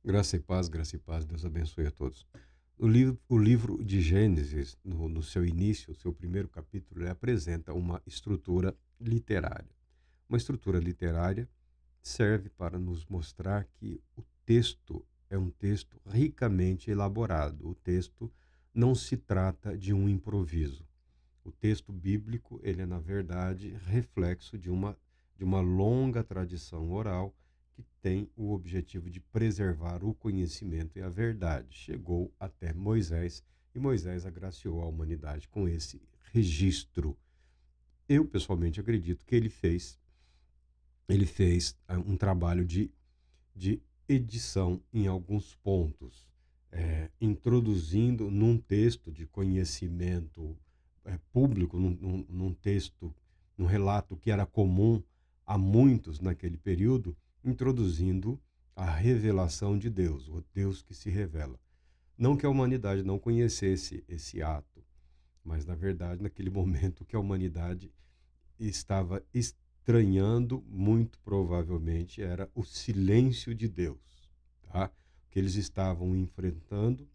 Graça e paz, Deus abençoe a todos. O livro de Gênesis, no seu início, o seu primeiro capítulo, ele apresenta uma estrutura literária. Uma estrutura literária serve para nos mostrar que o texto é um texto ricamente elaborado. O texto não se trata de um improviso. O texto bíblico, ele é, na verdade, reflexo de uma longa tradição oral que tem o objetivo de preservar o conhecimento e a verdade. Chegou até Moisés e Moisés agraciou a humanidade com esse registro. Eu, pessoalmente, acredito que ele fez um trabalho de edição em alguns pontos, introduzindo num texto de conhecimento público, num texto, num relato que era comum a muitos naquele período, introduzindo a revelação de Deus, o Deus que se revela. Não que a humanidade não conhecesse esse ato, mas na verdade, naquele momento que a humanidade estava estranhando, muito provavelmente, era o silêncio de Deus, tá? O que eles estavam enfrentando,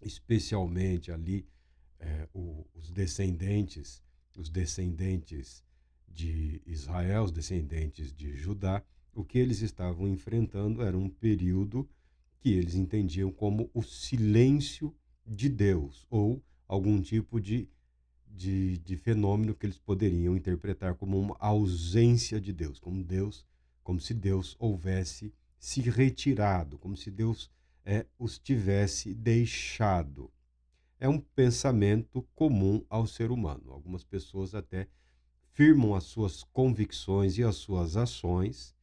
especialmente ali, os descendentes de Israel, os descendentes de Judá, o que eles estavam enfrentando era um período que eles entendiam como o silêncio de Deus, ou algum tipo de fenômeno que eles poderiam interpretar como uma ausência de Deus, como se Deus houvesse se retirado, como se Deus os tivesse deixado. É um pensamento comum ao ser humano. Algumas pessoas até firmam as suas convicções e as suas ações,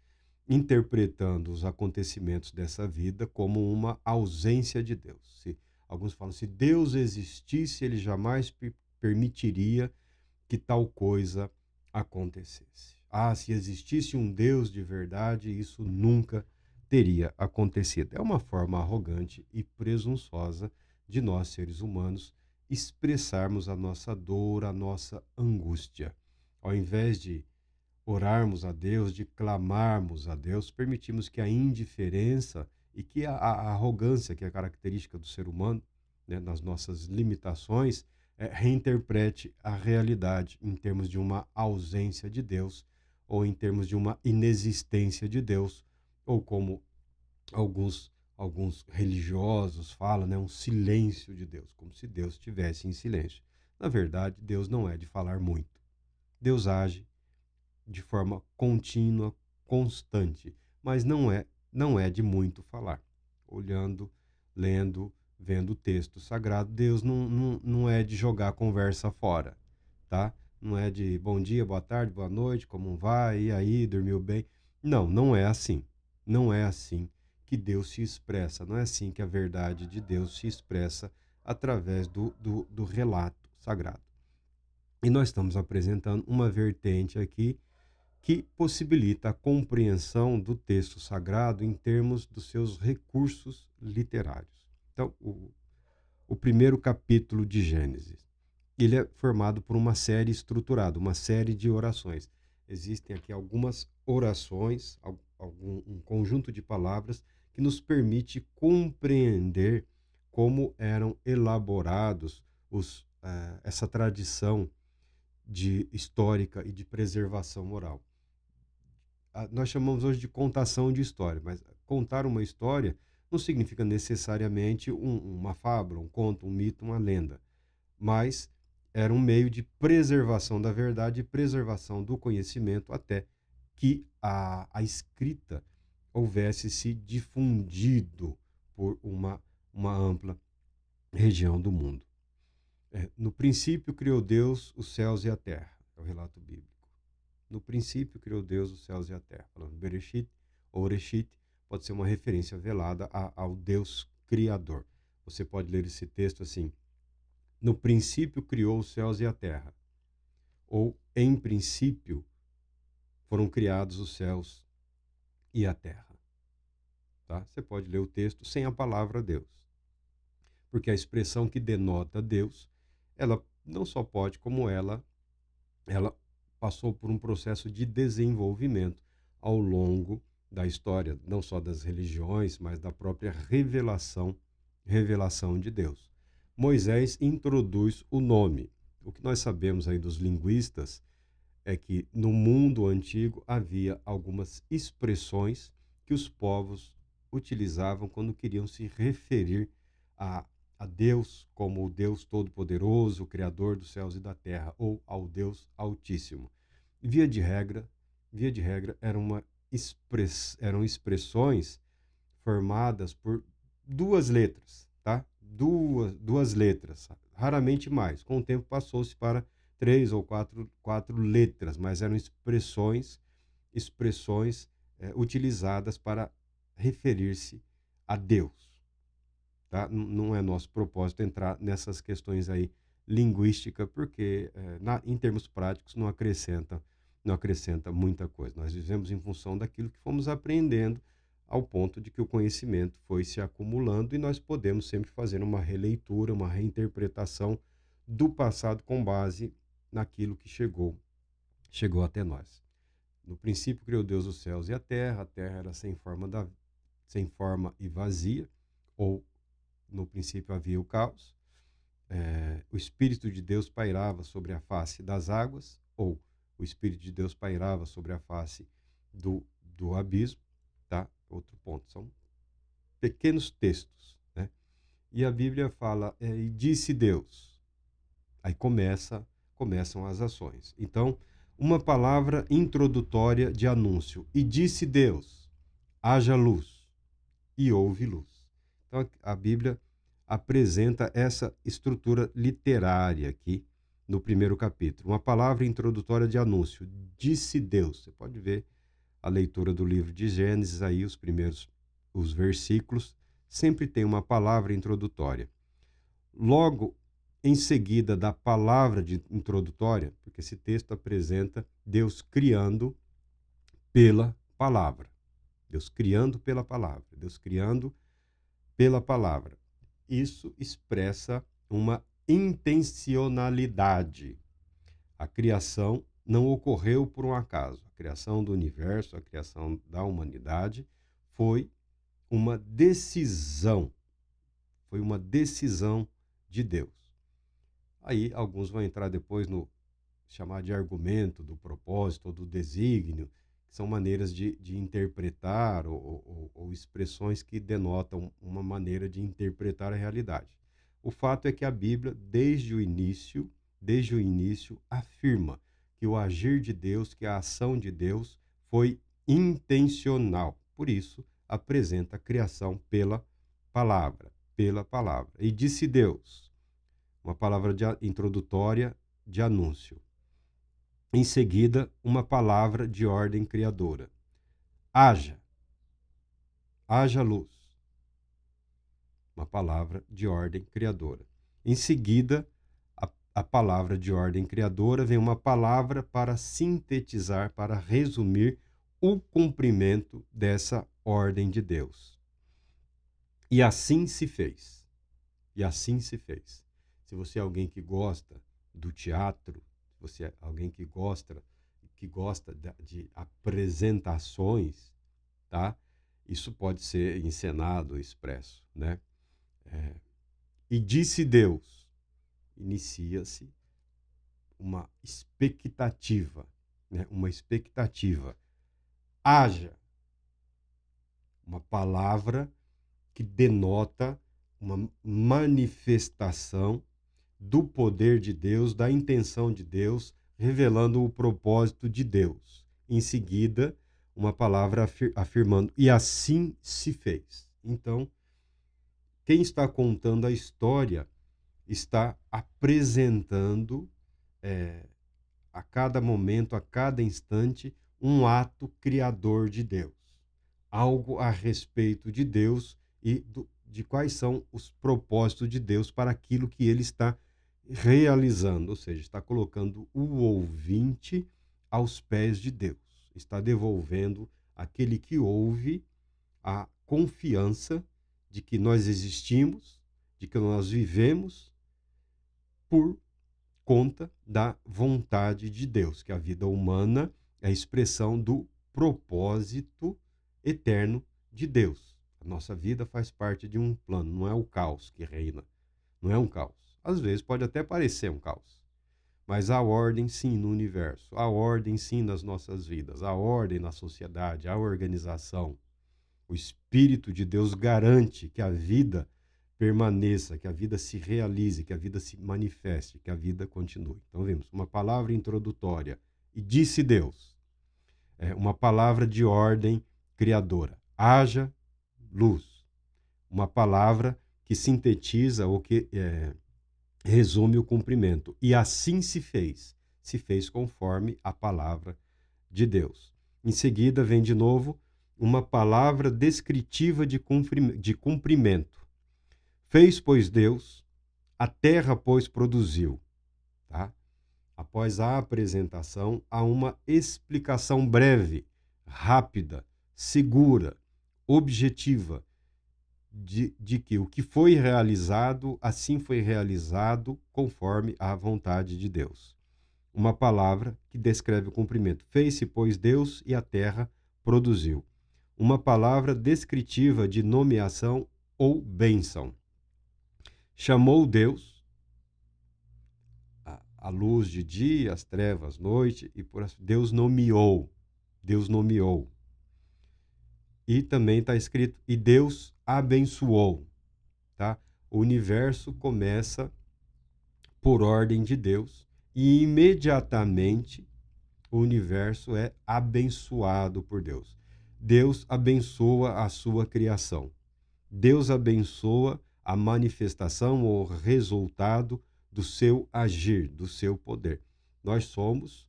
interpretando os acontecimentos dessa vida como uma ausência de Deus. Alguns falam, se Deus existisse, ele jamais permitiria que tal coisa acontecesse. Ah, se existisse um Deus de verdade, isso nunca teria acontecido. É uma forma arrogante e presunçosa de nós, seres humanos, expressarmos a nossa dor, a nossa angústia. Ao invés de orarmos a Deus, de clamarmos a Deus, permitimos que a indiferença e que a arrogância, que é a característica do ser humano, né, nas nossas limitações, reinterprete a realidade em termos de uma ausência de Deus ou em termos de uma inexistência de Deus, ou como alguns religiosos falam, né, um silêncio de Deus, como se Deus estivesse em silêncio. Na verdade, Deus não é de falar muito. Deus age de forma contínua, constante, mas não é de muito falar. Olhando, lendo, vendo o texto sagrado, Deus não é de jogar a conversa fora, tá? Não é de bom dia, boa tarde, boa noite, como vai, e aí, dormiu bem? Não, não é assim. Não é assim que Deus se expressa, não é assim que a verdade de Deus se expressa através do relato sagrado. E nós estamos apresentando uma vertente aqui que possibilita a compreensão do texto sagrado em termos dos seus recursos literários. Então, o primeiro capítulo de Gênesis, ele é formado por uma série estruturada, uma série de orações. Existem aqui algumas orações, um conjunto de palavras que nos permite compreender como eram elaborados essa tradição de histórica e de preservação oral. Nós chamamos hoje de contação de história, mas contar uma história não significa necessariamente uma fábula, um conto, um mito, uma lenda, mas era um meio de preservação da verdade e preservação do conhecimento até que a escrita houvesse se difundido por uma ampla região do mundo. No princípio criou Deus os céus e a terra, é o relato bíblico. No princípio criou Deus os céus e a terra. Falando Bereshit ou Oreshit pode ser uma referência velada ao Deus Criador. Você pode ler esse texto assim: no princípio criou os céus e a terra. Ou em princípio foram criados os céus e a terra. Tá? Você pode ler o texto sem a palavra Deus. Porque a expressão que denota Deus, ela não só pode, como ela passou por um processo de desenvolvimento ao longo da história, não só das religiões, mas da própria revelação de Deus. Moisés introduz o nome. O que nós sabemos aí dos linguistas é que no mundo antigo havia algumas expressões que os povos utilizavam quando queriam se referir a, a Deus como o Deus Todo-Poderoso, o Criador dos céus e da terra, ou ao Deus Altíssimo. Via de regra, eram expressões formadas por duas letras, tá? Duas letras, raramente mais. Com o tempo passou-se para três ou quatro letras, mas eram expressões utilizadas para referir-se a Deus, tá? Não é nosso propósito entrar nessas questões aí linguística, porque em termos práticos não acrescenta muita coisa. Nós vivemos em função daquilo que fomos aprendendo, ao ponto de que o conhecimento foi se acumulando e nós podemos sempre fazer uma releitura, uma reinterpretação do passado com base naquilo que chegou até nós. No princípio criou Deus os céus e a terra era sem forma e vazia, ou no princípio havia o caos. O Espírito de Deus pairava sobre a face das águas, ou o Espírito de Deus pairava sobre a face do abismo, tá? Outro ponto, são pequenos textos, né? E a Bíblia fala, e disse Deus. Aí começam as ações. Então, uma palavra introdutória de anúncio. E disse Deus, haja luz, e houve luz. Então, a Bíblia apresenta essa estrutura literária aqui no primeiro capítulo. Uma palavra introdutória de anúncio. Disse Deus. Você pode ver a leitura do livro de Gênesis, aí os versículos, sempre tem uma palavra introdutória. Logo, em seguida da palavra introdutória, porque esse texto apresenta Deus criando pela palavra. Deus criando pela palavra. Deus criando pela palavra. Isso expressa uma intencionalidade. A criação não ocorreu por um acaso. A criação do universo, a criação da humanidade foi uma decisão. Foi uma decisão de Deus. Aí alguns vão entrar depois no chamar de argumento do propósito ou do desígnio, que são maneiras de interpretar ou expressões que denotam uma maneira de interpretar a realidade. O fato é que a Bíblia, desde o início, afirma que o agir de Deus, que a ação de Deus foi intencional. Por isso, apresenta a criação pela palavra. E disse Deus, uma palavra introdutória de anúncio. Em seguida, uma palavra de ordem criadora. Haja luz. Uma palavra de ordem criadora. Em seguida, a palavra de ordem criadora vem uma palavra para sintetizar, para resumir o cumprimento dessa ordem de Deus. E assim se fez. Se você é alguém que gosta do teatro, se você é alguém que gosta de apresentações, tá? Isso pode ser encenado, expresso, né? E disse Deus, inicia-se uma expectativa, né? Uma expectativa. Haja, uma palavra que denota uma manifestação do poder de Deus, da intenção de Deus, revelando o propósito de Deus. Em seguida, uma palavra afirmando, e assim se fez. Então, quem está contando a história está apresentando a cada momento, a cada instante, um ato criador de Deus. Algo a respeito de Deus e de quais são os propósitos de Deus para aquilo que ele está realizando, ou seja, está colocando o ouvinte aos pés de Deus, está devolvendo aquele que ouve a confiança de que nós existimos, de que nós vivemos por conta da vontade de Deus, que a vida humana é a expressão do propósito eterno de Deus. A nossa vida faz parte de um plano, não é o caos que reina, não é um caos. Às vezes pode até parecer um caos, mas há ordem sim no universo, há ordem sim nas nossas vidas, há ordem na sociedade, há organização. O Espírito de Deus garante que a vida permaneça, que a vida se realize, que a vida se manifeste, que a vida continue. Então, vimos uma palavra introdutória. E disse Deus, uma palavra de ordem criadora. Haja luz. Uma palavra que sintetiza ou que resume o cumprimento. E assim se fez. Se fez conforme a palavra de Deus. Em seguida, vem de novo uma palavra descritiva de cumprimento. Fez, pois, Deus, a terra, pois, produziu. Tá? Após a apresentação, há uma explicação breve, rápida, segura, objetiva, de que o que foi realizado, assim foi realizado conforme a vontade de Deus. Uma palavra que descreve o cumprimento. Fez-se, pois, Deus e a terra produziu. Uma palavra descritiva de nomeação ou bênção. Chamou Deus a luz de dia, as trevas, noite, e por assim, Deus nomeou. Deus nomeou. E também está escrito, e Deus abençoou. Tá? O universo começa por ordem de Deus e imediatamente o universo é abençoado por Deus. Deus abençoa a sua criação. Deus abençoa a manifestação ou resultado do seu agir, do seu poder. Nós somos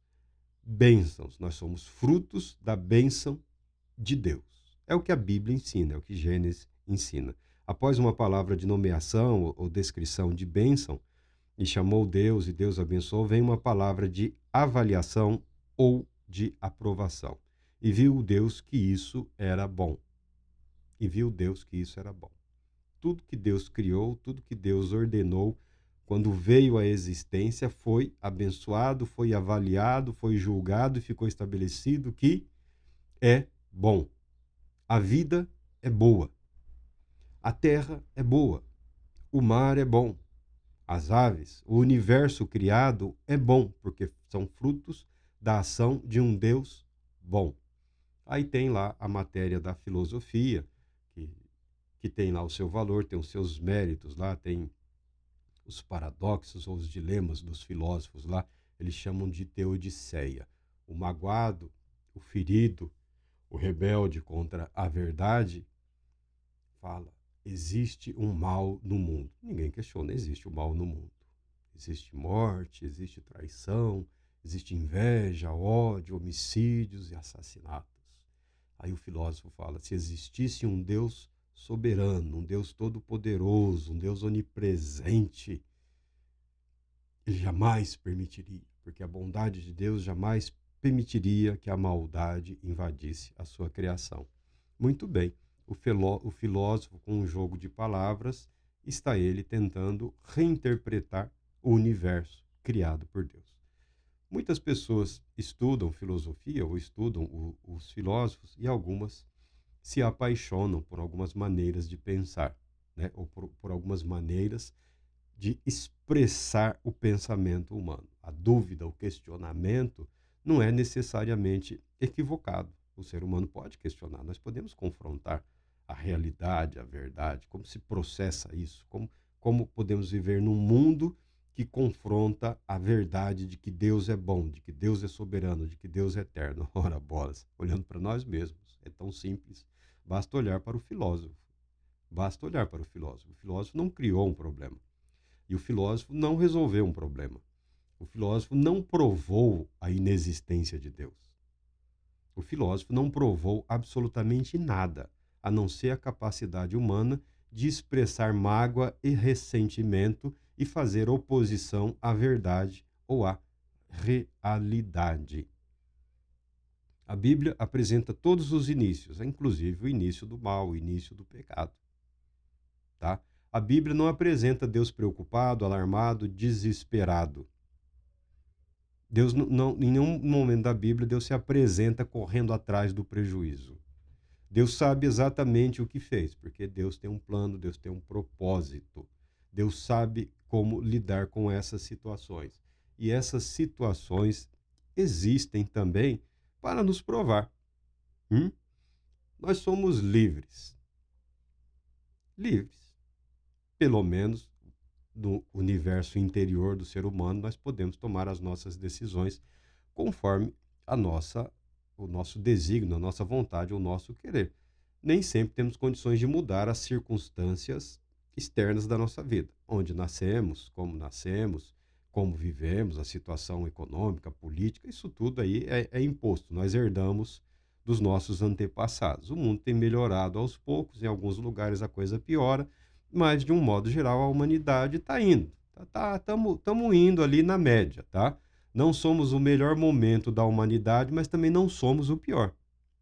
bênçãos, nós somos frutos da bênção de Deus. É o que a Bíblia ensina, é o que Gênesis ensina. Após uma palavra de nomeação ou descrição de bênção, e chamou Deus e Deus abençoou, vem uma palavra de avaliação ou de aprovação. E viu Deus que isso era bom. E viu Deus que isso era bom. Tudo que Deus criou, tudo que Deus ordenou, quando veio à existência, foi abençoado, foi avaliado, foi julgado e ficou estabelecido que é bom. A vida é boa. A terra é boa. O mar é bom. As aves, o universo criado é bom, porque são frutos da ação de um Deus bom. Aí tem lá a matéria da filosofia, que tem lá o seu valor, tem os seus méritos lá, tem os paradoxos ou os dilemas dos filósofos lá, eles chamam de teodiceia. O magoado, o ferido, o rebelde contra a verdade, fala, existe um mal no mundo. Ninguém questiona, existe o mal no mundo. Existe morte, existe traição, existe inveja, ódio, homicídios e assassinatos. Aí o filósofo fala, se existisse um Deus soberano, um Deus todo-poderoso, um Deus onipresente, ele jamais permitiria, porque a bondade de Deus jamais permitiria que a maldade invadisse a sua criação. Muito bem, o filósofo, com um jogo de palavras, está ele tentando reinterpretar o universo criado por Deus. Muitas pessoas estudam filosofia ou estudam os filósofos e algumas se apaixonam por algumas maneiras de pensar, né? Ou por algumas maneiras de expressar o pensamento humano. A dúvida, o questionamento não é necessariamente equivocado. O ser humano pode questionar, nós podemos confrontar a realidade, a verdade, como se processa isso, como podemos viver num mundo que confronta a verdade de que Deus é bom, de que Deus é soberano, de que Deus é eterno. Ora, bolas, olhando para nós mesmos, é tão simples. Basta olhar para o filósofo. Basta olhar para o filósofo. O filósofo não criou um problema. E o filósofo não resolveu um problema. O filósofo não provou a inexistência de Deus. O filósofo não provou absolutamente nada, a não ser a capacidade humana de expressar mágoa e ressentimento e fazer oposição à verdade ou à realidade. A Bíblia apresenta todos os inícios, inclusive o início do mal, o início do pecado. Tá? A Bíblia não apresenta Deus preocupado, alarmado, desesperado. Deus não, em nenhum momento da Bíblia, Deus se apresenta correndo atrás do prejuízo. Deus sabe exatamente o que fez, porque Deus tem um plano, Deus tem um propósito. Deus sabe como lidar com essas situações. E essas situações existem também para nos provar. Hum? Nós somos livres. Livres. Pelo menos no universo interior do ser humano, nós podemos tomar as nossas decisões conforme o nosso desígnio, a nossa vontade, o nosso querer. Nem sempre temos condições de mudar as circunstâncias externas da nossa vida, onde nascemos, como vivemos, a situação econômica, política, isso tudo aí é imposto. Nós herdamos dos nossos antepassados. O mundo tem melhorado aos poucos, em alguns lugares a coisa piora, mas de um modo geral a humanidade está indo. Estamos indo ali na média, tá? Não somos o melhor momento da humanidade, mas também não somos o pior.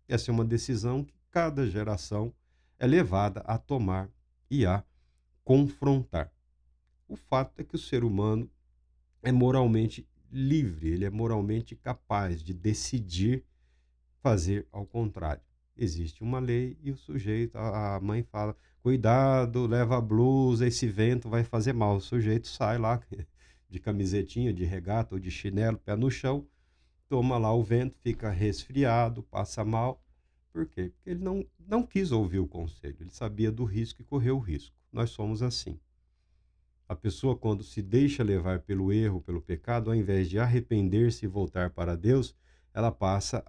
Essa é uma decisão que cada geração é levada a tomar e a confrontar. O fato é que o ser humano é moralmente livre, ele é moralmente capaz de decidir fazer ao contrário. Existe uma lei e o sujeito, a mãe fala, cuidado, leva a blusa, esse vento vai fazer mal. O sujeito sai lá de camisetinha, de regata ou de chinelo, pé no chão, toma lá o vento, fica resfriado, passa mal. Por quê? Porque ele não quis ouvir o conselho, ele sabia do risco e correu o risco. Nós somos assim. A pessoa, quando se deixa levar pelo erro, pelo pecado, ao invés de arrepender-se e voltar para Deus, ela passa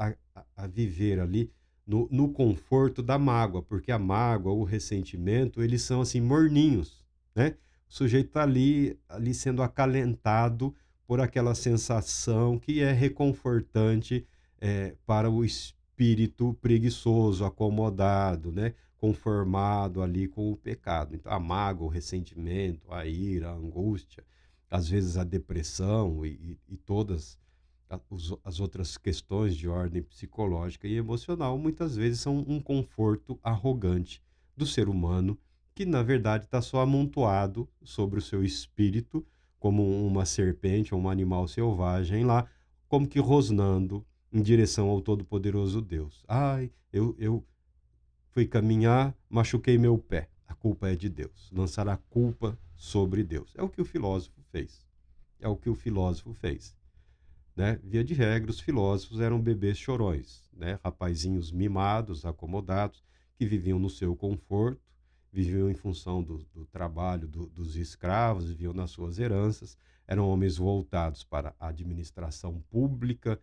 a viver ali no conforto da mágoa, porque a mágoa, o ressentimento, eles são assim morninhos, né? O sujeito está ali sendo acalentado por aquela sensação que é reconfortante para o espírito preguiçoso, acomodado, né? Conformado ali com o pecado. Então, a mágoa, o ressentimento, a ira, a angústia, às vezes a depressão e todas as outras questões de ordem psicológica e emocional, muitas vezes são um conforto arrogante do ser humano, que na verdade está só amontoado sobre o seu espírito, como uma serpente ou um animal selvagem lá, como que rosnando em direção ao Todo-Poderoso Deus. Ai, eu fui caminhar, machuquei meu pé. A culpa é de Deus. Lançar a culpa sobre Deus. É o que o filósofo fez. É o que o filósofo fez. Né? Via de regra, os filósofos eram bebês chorões, né? Rapazinhos mimados, acomodados, que viviam no seu conforto, viviam em função do trabalho dos escravos, viviam nas suas heranças, eram homens voltados para a administração pública,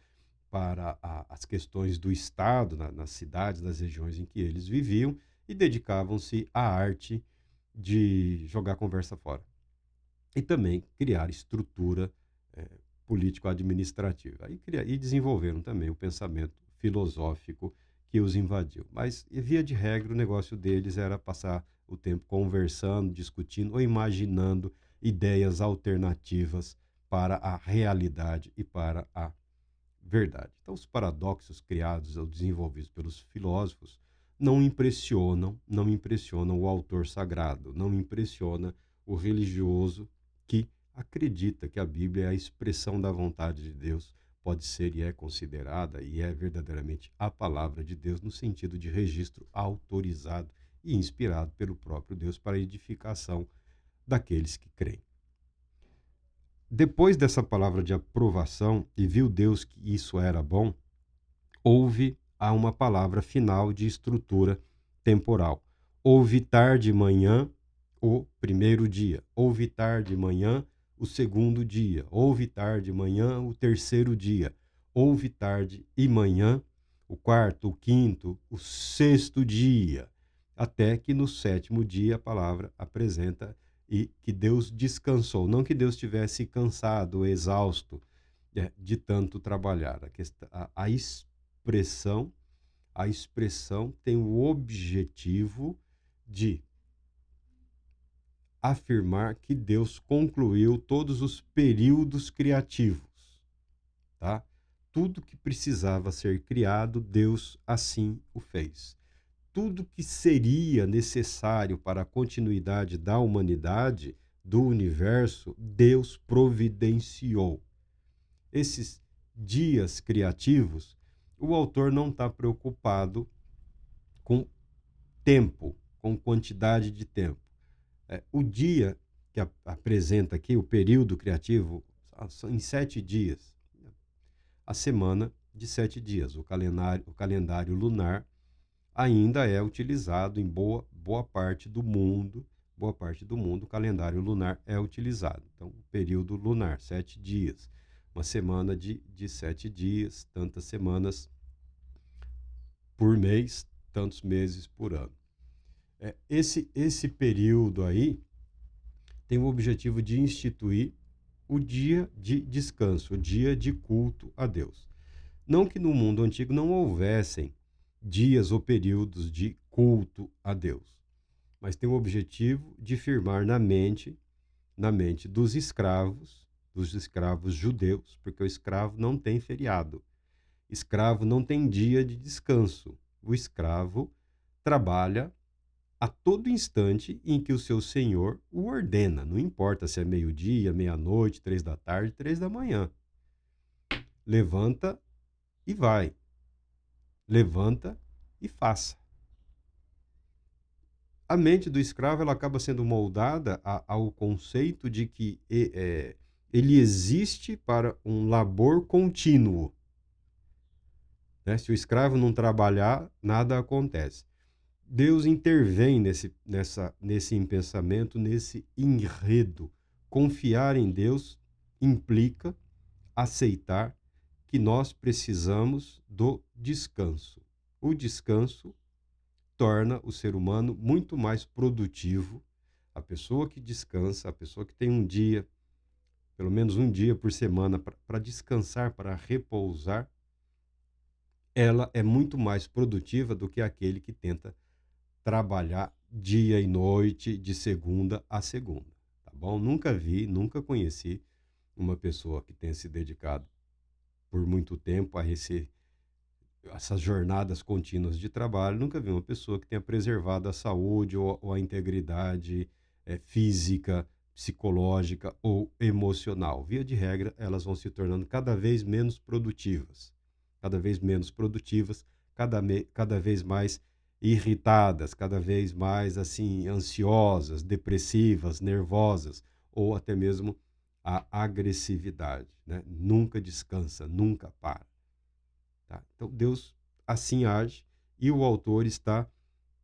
para as questões do Estado, nas cidades, nas regiões em que eles viviam, e dedicavam-se à arte de jogar conversa fora. E também criar estrutura eh, político-administrativa. E desenvolveram também o pensamento filosófico que os invadiu. Mas, via de regra, o negócio deles era passar o tempo conversando, discutindo ou imaginando ideias alternativas para a realidade e para a verdade. Então, os paradoxos criados ou desenvolvidos pelos filósofos não impressionam o autor sagrado, não impressiona o religioso que acredita que a Bíblia é a expressão da vontade de Deus, pode ser e é considerada e é verdadeiramente a palavra de Deus no sentido de registro autorizado e inspirado pelo próprio Deus para a edificação daqueles que creem. Depois dessa palavra de aprovação, e viu Deus que isso era bom, houve uma palavra final de estrutura temporal. Houve tarde e manhã o primeiro dia. Houve tarde e manhã o segundo dia. Houve tarde e manhã o terceiro dia. Houve tarde e manhã o quarto, o quinto, o sexto dia. Até que no sétimo dia a palavra apresenta e que Deus descansou. Não que Deus estivesse cansado, exausto de tanto trabalhar. Expressão, a expressão tem o objetivo de afirmar que Deus concluiu todos os períodos criativos, tá? Tudo que precisava ser criado, Deus assim o fez. Tudo que seria necessário para a continuidade da humanidade, do universo, Deus providenciou. Esses dias criativos, o autor não está preocupado com tempo, com quantidade de tempo. O dia que apresenta aqui, o período criativo, são em 7 dias. A semana de 7 dias. O calendário lunar ainda é utilizado em boa parte do mundo. Boa parte do mundo, o calendário lunar é utilizado. Então, o período lunar, 7 dias. Uma semana de 7 dias, tantas semanas por mês, tantos meses por ano. Esse período aí tem o objetivo de instituir o dia de descanso, o dia de culto a Deus. Não que no mundo antigo não houvessem dias ou períodos de culto a Deus, mas tem o objetivo de firmar na mente dos escravos judeus, porque o escravo não tem feriado. Escravo não tem dia de descanso. O escravo trabalha a todo instante em que o seu senhor o ordena. Não importa se é meio-dia, meia-noite, 3 da tarde, 3 da manhã. Levanta e vai. Levanta e faça. A mente do escravo ela acaba sendo moldada ao conceito de que ele existe para um labor contínuo. Né? Se o escravo não trabalhar, nada acontece. Deus intervém nesse pensamento, nesse enredo. Confiar em Deus implica aceitar que nós precisamos do descanso. O descanso torna o ser humano muito mais produtivo. A pessoa que descansa, a pessoa que tem um dia, pelo menos um dia por semana, para descansar, para repousar, ela é muito mais produtiva do que aquele que tenta trabalhar dia e noite, de segunda a segunda, tá bom? Nunca conheci uma pessoa que tenha se dedicado por muito tempo a essas jornadas contínuas de trabalho. Nunca vi uma pessoa que tenha preservado a saúde ou a integridade física, psicológica ou emocional. Via de regra, elas vão se tornando cada vez menos produtivas, cada vez mais irritadas, cada vez mais assim ansiosas, depressivas, nervosas ou até mesmo a agressividade, né? Nunca descansa, nunca para. Tá? Então Deus assim age e o autor está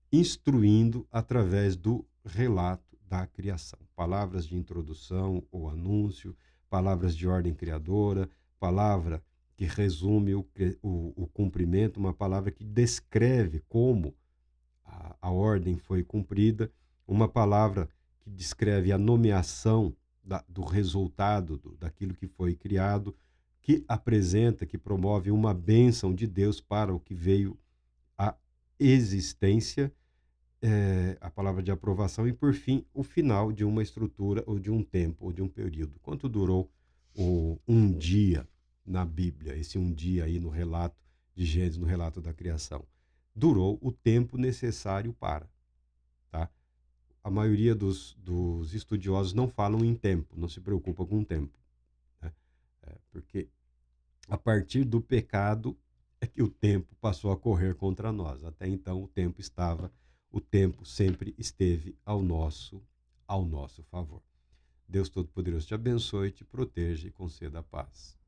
instruindo através do relato da criação. Palavras de introdução ou anúncio, palavras de ordem criadora, palavra que resume o cumprimento, uma palavra que descreve como a ordem foi cumprida, uma palavra que descreve a nomeação do resultado daquilo que foi criado, que apresenta, que promove uma bênção de Deus para o que veio à existência, a palavra de aprovação e, por fim, o final de uma estrutura ou de um tempo ou de um período. Quanto durou um dia na Bíblia, esse um dia aí no relato de Gênesis, no relato da criação? Durou o tempo necessário para, tá? A maioria dos estudiosos não falam em tempo, não se preocupa com o tempo, né? Porque a partir do pecado é que o tempo passou a correr contra nós. Até então o tempo sempre esteve ao nosso favor. Deus Todo-Poderoso te abençoe, te proteja e conceda a paz.